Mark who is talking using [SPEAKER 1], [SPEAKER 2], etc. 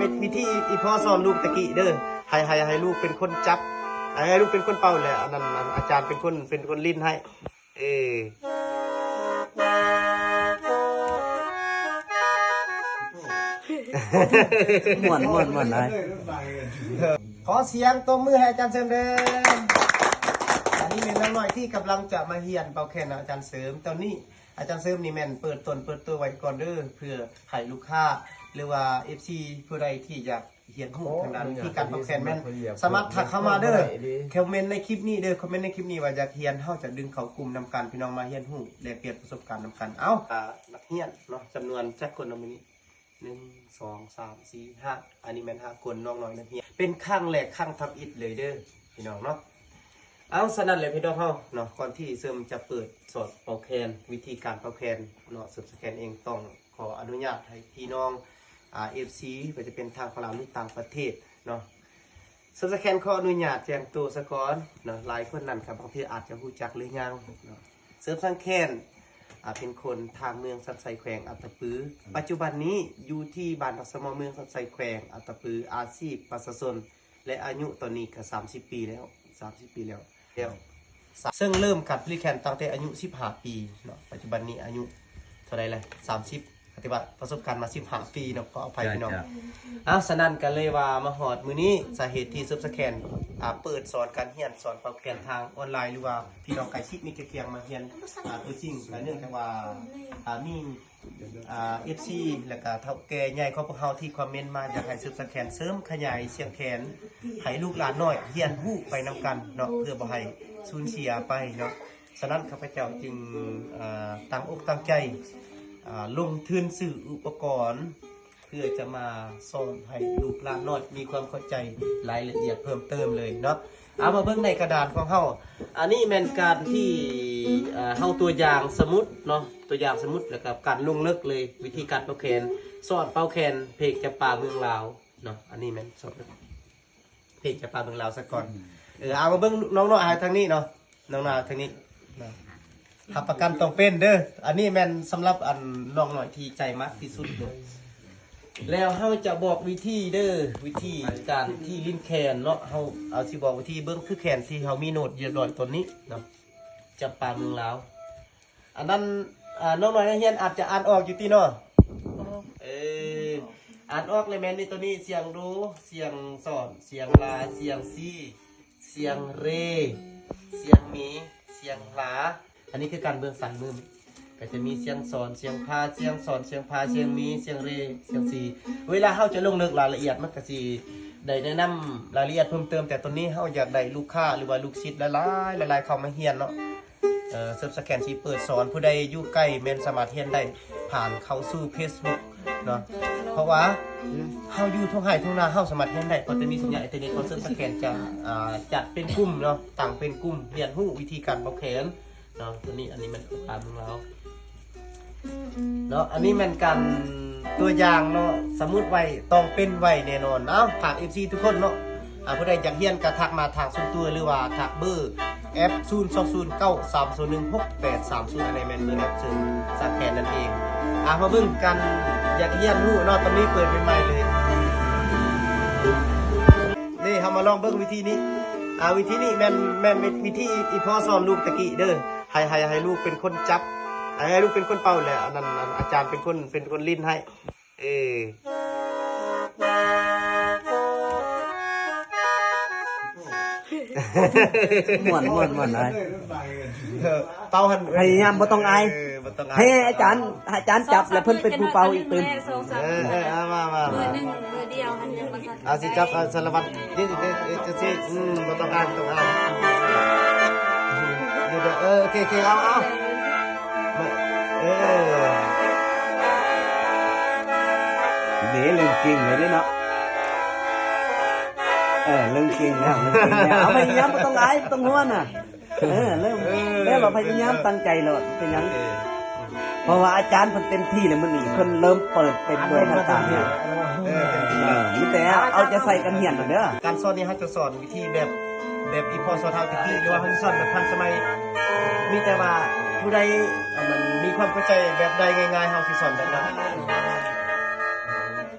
[SPEAKER 1] เป็นวิธีอีพ่อสอนลูกตะกี้เด้อให้ลูกเป็นคนจับให้ลูกเป็นคนเป่าแหละอันนั้นอาจารย์เป็นคนลิ้นให้
[SPEAKER 2] ม่วนเลย
[SPEAKER 1] ขอเสียงตบมือให้อาจารย์เสริมเด้ออันนี้เป็นน้องน้อยที่กำลังจะมาเรียนเป่าแคนอาจารย์เสริมตอนนี้อาจารย์เสริมนี่แม่นเปิดตัวไว้ก่อนเด้อเพื่อให้ลูกค้าหรือว่า FC ผู้ใดที่อยากเรียนรู้ทางด้านที่การเป่าแคนแม่นสามารถทักเข้ามาเด้อคอมเมนต์ในคลิปนี้เด้อคอมเมนต์ในคลิปนี้ว่าอยากเรียนเฮาจะดึงเข้ากลุ่มนำกันพี่น้องมาเรียนรู้แลกเปลี่ยนประสบการณ์นำกันเอ้านักเรียนเนาะจำนวนจักคนเนาะมื้อนี้1 2 3 4 5อันนี้แม่น5คนน้องน้อยนักเรียนเป็นครั้งแรกครั้งทำอิฐเลยเด้อพี่น้องเนาะเอาสนั่นเลยพี่น้องเฮาเนาะก่อนที่เสริมจะเปิดสอนเป่าแคนวิธีการเป่าแคนเนาะเสริมสแกนเองต้องขออนุญาตให้พี่น้องFC ก็จะเป็นทางฝรั่งหรือต่างประเทศเนาะเสริมสแกนขออนุญาตแจ้งตัวซะก่อนเนาะหลายคนนั่นครับบางทีอาจจะรู้จักหรือยังเนาะเสริมสังแคนเป็นคนทางเมืองสันไซแขวงอัตตปือปัจจุบันนี้อยู่ที่บ้านรัศมเมืองสันไซแขวงอัตตปืออาชีพประชาชนและอายุตอนนี้ก็30 ปีแล้วซึ่งเริ่มกัดลิแคนตั้งแต่อายุ15 ปีเนาะปัจจุบันนี้อายุเท่าไรเลย30ปฏิบัติประสบการณ์มา15 ปีเนาะก็เอาไปพี่น้องสนั่นกันเลยว่ามาหอดมือนี้สาเหตุที่ซับสแคนเปิดสอนการเรียนสอนเป่าแคนทางออนไลน์หรือว่าพี่น้องไก่ชิดมีเกียงมาเรียนตัวจริงเนื่องจากว่ามีFC แล้วก็เท่าแก่ใหญ่ของพวกเราที่คอมเมนต์มาอยากให้ซับสแคนเสริมขยายเสียงแขนให้ลูกหลานน้อยเรียนรู้ไปนำกันเนาะเพื่อบ่ให้สูญเสียไปเนาะฉะนั้นข้าพเจ้าจึงตั้งอกตั้งใจลงทุนซื้ออุปกรณ์เพื่อจะมาสอนให้ลูกหลานน้อยมีความเข้าใจรายละเอียดเพิ่มเติมเลยเนาะเอามาเบิ่งในกระดานของเฮาอันนี้เป็นการที่เฮาตัวอย่างสมุดเนาะตัวอย่างสมุดแล้วกับการลงลึกเลยวิธีการเป่าแคนสอนเป่าแคนเพลงจะป่าเมืองลาวเนาะอันนี้แม่นสอนเพลงจะป่าเมืองลาวซะก่อนเอามาเบิ่งน้องน้อยทางนี้เนาะน้องน้อยทางนี้ขับประกันต้องเป็นเด้ออันนี้แม่นสำหรับอันน้องหน่อยที่ใจมากที่สุดเลยแล้วเฮาจะบอกวิธีเด้อวิธีการที่ลิ้นแขนเนาะเฮาเอาสิบอกวิธีเบิ่งคือแขนที่เฮามีโน้ตเรียบร้อยตัวนี้เนาะจับปลาเมืองลาวอันนั้นน้องหน่อยนักเรียนอาจจะอ่านออกอยู่ติเนาะอ่านออกเลยแม่นนี่ตัวนี้เสียงดูเสียงสอนเสียงลาเสียงซีเสียงเรเสียงมีเสียงลาอันนี้คือการเบื้องสันมือก็จะมีเสียงสอนเสียงพาเสียงสอนเสียงพาเสียงมีเสียงเรเสียงซีเวลาเขาจะลงลึกรายละเอียดมันก็สิได้แนะนำรายละเอียดเพิ่มเติมแต่ตอนนี้เขาอยากได้ลูกค้าหรือว่าลูกศิษย์หลายเข้ามาเรียนเนาะเซิร์ฟสแกนสิเปิดสอนผู้ใดอยู่ใกล้แม่นสามารถเรียนได้ผ่านเข้าสู่ Facebook เนาะเพราะว่าเฮาอยู่ทุ่งไร่ทุ่งนาเฮาสามารถเรียนได้เพราะจะมีสัญญาณอินเทอร์เน็ตของเซิร์ฟสแกนจะจัดเป็นกลุ่มเนาะต่างเป็นกลุ่มเรียนรู้วิธีการเป่าแคนเนาะตัวนี้อันนี้มันตามของเราเนาะอันนี้มันการตัวอย่างเนาะสมมุติไว้ต้องเป็นไว้แน่นอนฝาก FC ทุกคนเนาะผู้ใดอยากเรียนกระทักมาทางส่วนตัวหรือว่าทักเบอร์แอป02093016830อะไรแม่นเบอร์แอปซึ่งสแกนนั่นเองมาเบิ่งกันอยากเรียนรู้เนาะตอนนี้เปิดใหม่ๆเลยนี่เฮามาลองเบิ่งวิธีนี้วิธีนี้แม่นวิธีอีพ่อสอนลูกตะกี้เด้อให้ลูกเป็นคนจับให้ลูกเป็นคนเป่าแหละอันนั้นอาจารย์เป็นคนลิ้นให้
[SPEAKER 2] ม่วนเลย
[SPEAKER 1] เป่าหัน
[SPEAKER 2] พยายามบ่ต้องอายให้อาจารย์จับแล้วเพิ่นเป็นผู้เป่าอีกตื่น
[SPEAKER 1] มา
[SPEAKER 3] เบอร์เดียวอันนึงมา
[SPEAKER 1] สิจับสารวัตรนี่จะสิบ่ต้องอายเดี๋ยวโอเคเอา
[SPEAKER 2] เดี๋ยวเรื่องจริงเลยเนาะเรื่องจริงแล้วเอาพยายามบ่ต้องอายบ่ต้องห่วงน่ะเริ่มแล้วเราพยายามตั้งใจแล้วเป็นหยังเพราะว่าอาจารย์เพิ่นเต็มที่เลยมื้อนี้เพิ่นเริ่มเปิดเป็นด้วยทางการแล้วมีแต่เอาจะใส่กันเหียนเด้อ
[SPEAKER 1] การสอนนี่เฮาจะสอนวิธีแบบอีพอสอนเฮาตะกี้หรือว่าเฮาสอนแบบทันสมัยมีแต่ว่าผู้ใดมันมีความเข้าใจแบบใดง่ายๆเฮาสิสอนแบบนั้น